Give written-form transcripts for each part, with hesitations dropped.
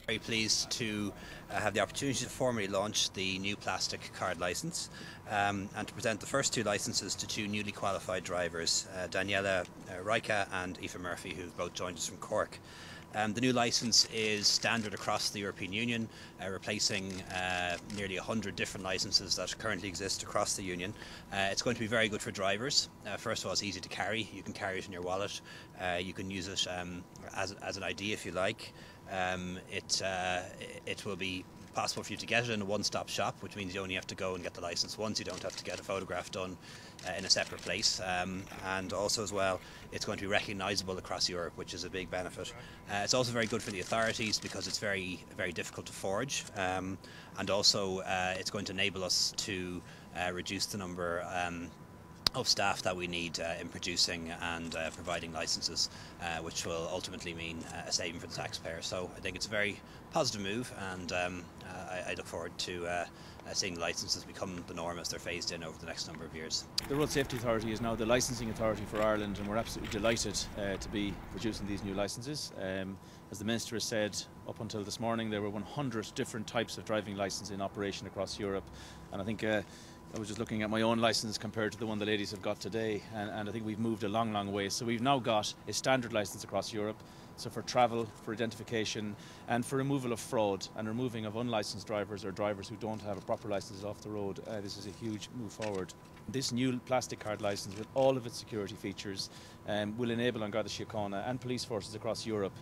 Very pleased to have the opportunity to formally launch the new plastic card licence and to present the first two licences to two newly qualified drivers, Daniela Raika and Aoife Murphy, who've both joined us from Cork. The new licence is standard across the European Union, replacing nearly 100 different licences that currently exist across the Union. It's going to be very good for drivers. First of all, it's easy to carry. You can carry it in your wallet. You can use it as an ID if you like. It will be possible for you to get it in a one-stop shop, which means you only have to go and get the license once. You don't have to get a photograph done in a separate place, and also as well it's going to be recognizable across Europe, which is a big benefit. It's also very good for the authorities because it's very difficult to forge, and also it's going to enable us to reduce the number of staff that we need in producing and providing licences, which will ultimately mean a saving for the taxpayer. So I think it's a very positive move, and I look forward to seeing the licences become the norm as they're phased in over the next number of years. The Road Safety Authority is now the licensing authority for Ireland, and we're absolutely delighted to be producing these new licences. As the Minister has said, up until this morning there were 100 different types of driving licence in operation across Europe, and I think I was just looking at my own licence compared to the one the ladies have got today, and I think we've moved a long way. So we've now got a standard licence across Europe, so for travel, for identification and for removal of fraud and removing of unlicensed drivers or drivers who don't have a proper licence off the road. This is a huge move forward. This new plastic card licence, with all of its security features, will enable An Garda Síochána and police forces across Europe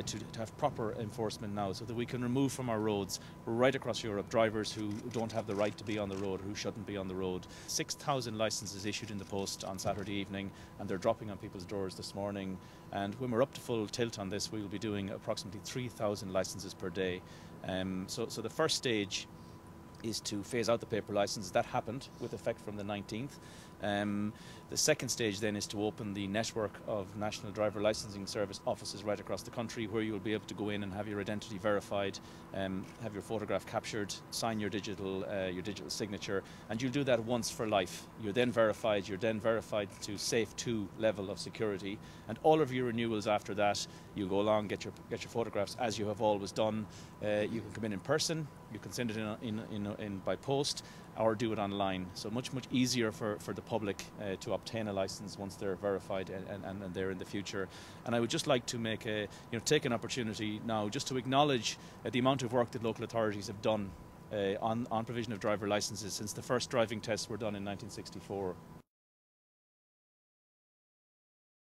to have proper enforcement now, so that we can remove from our roads right across Europe drivers who don't have the right to be on the road or who shouldn't be on the road. 6,000 licences issued in the post on Saturday evening, and they're dropping on people's doors this morning. And when we're up to full tilt on this, we will be doing approximately 3,000 licences per day. So the first stage is to phase out the paper licence. That happened with effect from the 19th. The second stage then is to open the network of National Driver Licensing Service offices right across the country, where you will be able to go in and have your identity verified, have your photograph captured, sign your digital signature, and you'll do that once for life. You're then verified to Safe 2 level of security, and all of your renewals after that, you go along, get your photographs as you have always done. You can come in person, you can send it in by post, or do it online. So much easier for the public to obtain a licence once they're verified and they're in the future. And I would just like to take an opportunity now just to acknowledge the amount of work that local authorities have done on provision of driver licences since the first driving tests were done in 1964.